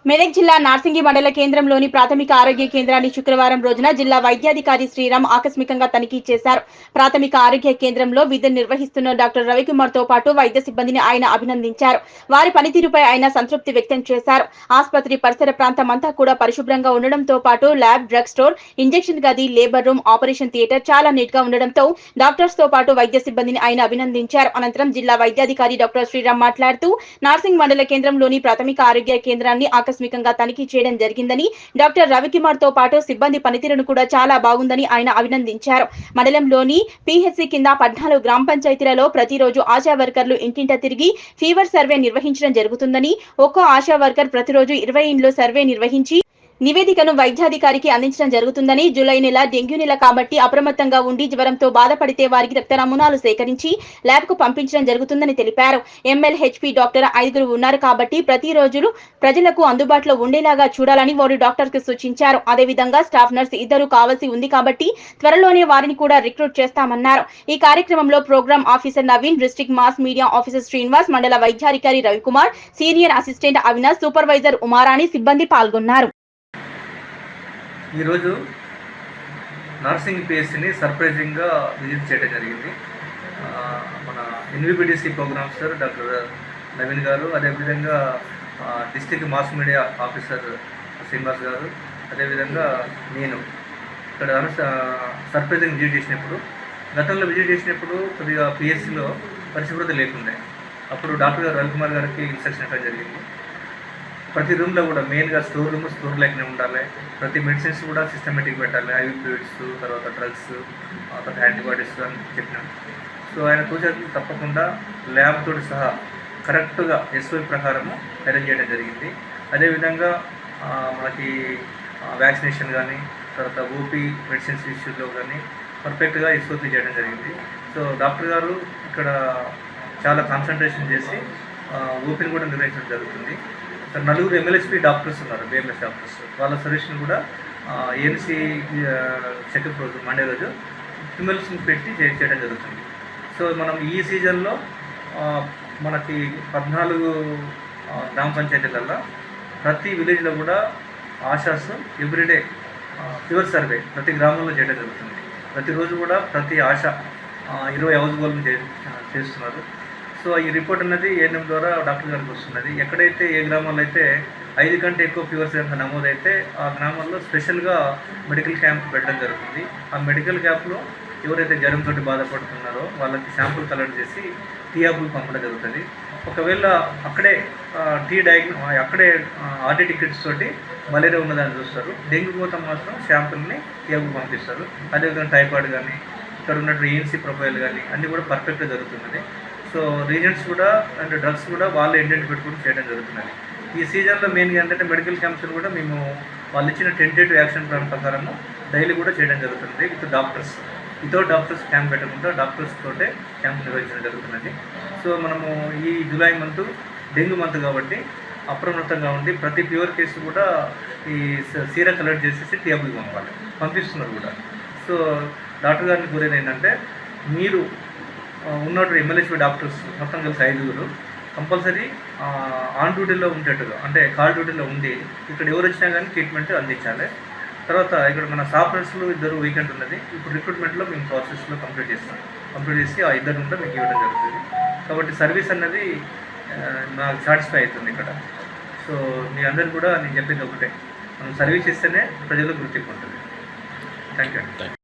మెదక్ జిల్లా నార్సింగి మండల కేంద్రంలోని ప్రాథమిక ఆరోగ్య కేంద్రాన్ని శుక్రవారం రోజున జిల్లా వైద్యాధికారి శ్రీరామ్ ఆకస్మికంగా తనిఖీ చేశారు. ప్రాథమిక ఆరోగ్య కేంద్రంలో విధులు నిర్వహిస్తున్న డాక్టర్ రవికుమార్ తో పాటు వైద్య సిబ్బందిని ఆయన అభినందించారు. వారి పనితీరుపై ఆయన సంతృప్తి వ్యక్తం చేశారు. ఆసుపత్రి పరిసర ప్రాంతమంతా కూడా పరిశుభ్రంగా ఉండడంతో పాటు ల్యాబ్, డ్రగ్ స్టోర్, ఇంజెక్షన్ గది, లేబర్ రూమ్, ఆపరేషన్ థియేటర్ చాలా నీట్ గా ఉండడంతో డాక్టర్స్ తో పాటు వైద్య సిబ్బందిని ఆయన అభినందించారు. అనంతరం జిల్లా వైద్యాధికారి డాక్టర్ శ్రీరామ్ మాట్లాడుతూ నార్సింగ్ మండల కేంద్రంలోని ప్రాథమిక ఆరోగ్య కేంద్రాన్ని ఆకస్మికంగా తనిఖీ చేయడం జరిగిందని, డాక్టర్ రవికుమార్ తో పాటు సిబ్బంది పనితీరును కూడా చాలా బాగుందని ఆయన అభినందించారు. మండలంలోని పిహెచ్సి కింద 14 గ్రామ పంచాయతీలలో ప్రతిరోజు ఆశా వర్కర్లు ఇంటింట తిరిగి ఫీవర్ సర్వే నిర్వహించడం జరుగుతుందని, ఒక్కో ఆశా వర్కర్ ప్రతిరోజు 20 ఇండ్లు సర్వే నిర్వహించి నివేదికను వైద్యాధికారికి అందించడం జరుగుతుందని, జూలై నెల డెంగ్యూ నెల కాబట్టి అప్రమత్తంగా ఉండి జ్వరంతో బాధపడితే వారికి రక్త నమూనాలు సేకరించి ల్యాబ్ కు పంపించడం జరుగుతుందని తెలిపారు. ఎంఎల్హెచ్పి డాక్టర్ 5 ఉన్నారు కాబట్టి ప్రతిరోజు ప్రజలకు అందుబాటులో ఉండేలాగా చూడాలని వారు డాక్టర్ కు సూచించారు. అదేవిధంగా స్టాఫ్ నర్స్ 2 కావాల్సి ఉంది కాబట్టి త్వరలోనే వారిని కూడా రిక్రూట్ చేస్తామన్నారు. ఈ కార్యక్రమంలో program officer Naveen, district mass media officer Srinivas, మండల వైద్యాధికారి Ravikumar, senior assistant Avinash, supervisor Umarani సిబ్బంది పాల్గొన్నారు. ఈరోజు నార్సింగ్ పిఎస్సిని సర్ప్రైజింగ్గా విజిట్ చేయడం జరిగింది. మన ఎన్విబిడిసి ప్రోగ్రామ్ సార్ డాక్టర్ నవీన్ గారు, అదేవిధంగా district mass media officer Srinivas గారు, అదేవిధంగా నేను ఇక్కడ సర్ప్రైజింగ్ విజిట్ చేసినప్పుడు, గతంలో విజిట్ చేసినప్పుడు కొద్దిగా పిఎస్సిలో పరిశుభ్రత లేకుండే. అప్పుడు డాక్టర్ గారు రవికుమార్ గారికి ఇన్స్ట్రక్షన్ ఇవ్వడం జరిగింది. ప్రతి రూమ్లో కూడా మెయిన్గా స్టోర్ లేకనే ఉండాలి. ప్రతి మెడిసిన్స్ కూడా సిస్టమేటిక్ పెట్టాలి. ఐవి ఫ్లూయిడ్స్, తర్వాత డ్రగ్స్, తర్వాత యాంటీబయాటిక్స్ అని చెప్పినాం. సో ఆయన సూచనలు తప్పకుండా ల్యాబ్ తోటి సహా కరెక్ట్గా ఎస్ఓపి ప్రకారము అరేంజ్ చేయడం జరిగింది. అదేవిధంగా మనకి వ్యాక్సినేషన్ కానీ, తర్వాత ఓపీ మెడిసిన్స్ ఇష్యూలో కానీ పర్ఫెక్ట్గా ఎస్ఓపి చేయడం జరిగింది. సో డాక్టర్ గారు ఇక్కడ చాలా కాన్సన్ట్రేషన్ చేసి ఓపీని కూడా నిర్వహించడం జరుగుతుంది. 4 ఎంఎల్హెచ్పి డాక్టర్స్ ఉన్నారు, బిఎంఎస్ డాక్టర్స్. వాళ్ళ సజెషన్ కూడా ఏఎన్సీ చెకప్ రోజు, మండే రోజు ఫిమేల్స్ని పెట్టి చేయడం జరుగుతుంది. సో మనం ఈ సీజన్లో మనకి 14 గ్రామ పంచాయతీలలో ప్రతి విలేజ్లో కూడా ఆశాస్ ఎవ్రీడే ఫీవర్ సర్వే ప్రతి గ్రామంలో చేయడం జరుగుతుంది. ప్రతిరోజు కూడా ప్రతి ఆశ 20 హౌస్ హోల్డ్ని చేస్తున్నారు. సో ఈ రిపోర్ట్ అనేది ఏఎన్ఎం ద్వారా డాక్టర్ గారికి వస్తున్నది. ఎక్కడైతే ఏ గ్రామాల్లో అయితే 5 కంటే ఎక్కువ ఫీవర్స్ కనుక నమోదైతే ఆ గ్రామాల్లో స్పెషల్గా మెడికల్ క్యాంప్ పెట్టడం జరుగుతుంది. ఆ మెడికల్ క్యాంప్లో ఎవరైతే జ్వరంతో బాధపడుతున్నారో వాళ్ళకి శాంపుల్ కలెక్ట్ చేసి టీఆర్బుల్ పంపడం జరుగుతుంది. ఒకవేళ అక్కడే అక్కడే ఆర్టీ టికెట్స్ తోటి మలేరియా ఉన్నదాన్ని చూస్తారు. డెంగ్యూ కోసం మాత్రం శాంపుల్ని టీఆర్బుల్ పంపిస్తారు. అదేవిధంగా టైఫాయిడ్ కానీ, ఇక్కడ ఉన్నటువంటి ఏఎన్సీ ప్రొఫైల్ కానీ అన్నీ కూడా పర్ఫెక్ట్గా జరుగుతున్నది. సో రీజన్స్ కూడా అండ్ డ్రగ్స్ కూడా వాళ్ళు ఇండెంట్ పెట్టుకుని చేయడం జరుగుతున్నది. ఈ సీజన్లో మెయిన్గా ఏంటంటే మెడికల్ క్యాంప్స్ కూడా మేము వాళ్ళు ఇచ్చిన టెంటేటివ్ యాక్షన్ ప్లాన్ ప్రకారము డైలీ కూడా చేయడం జరుగుతుంది. వితౌట్ డాక్టర్స్ క్యాంప్ పెట్టకుండా డాక్టర్స్ తోటే క్యాంప్ నిర్వహించడం జరుగుతున్నది. సో మనము ఈ జూలై మంత్ డెంగ్యూ మంత్ కాబట్టి అప్రమత్తంగా ఉండి ప్రతి ప్యూర్ కేసు కూడా ఈ సీరా కలెక్ట్ చేసేసి టీఆర్బుకి పంపిస్తున్నారు కూడా. సో డాక్టర్ గారిని కోరేది ఏంటంటే, మీరు ఉన్నటువంటి ఎంఎల్హెచ్పి డాక్టర్స్ మొత్తం కలిసి 5 కంపల్సరీ ఆన్ డ్యూటీలో ఉండేట్టుగా, అంటే కాల్ డ్యూటీలో ఉండి ఇక్కడ ఎవరు వచ్చినా కానీ ట్రీట్మెంట్ అందించాలి. తర్వాత ఇక్కడ మన స్టాఫ్ నర్సులు 2 వీకెండ్ ఉన్నది. ఇప్పుడు రిక్రూట్మెంట్లో మేము ప్రాసెస్లో కంప్లీట్ చేసి ఆ 2 కూడా మీకు ఇవ్వడం జరుగుతుంది. కాబట్టి సర్వీస్ అన్నది నాకు సాటిస్ఫై అవుతుంది ఇక్కడ. సో మీ అందరికీ కూడా నేను చెప్పింది ఒకటే, మనం సర్వీస్ ఇస్తేనే ప్రజలకు గుర్తింపు ఉంటుంది. Thank you.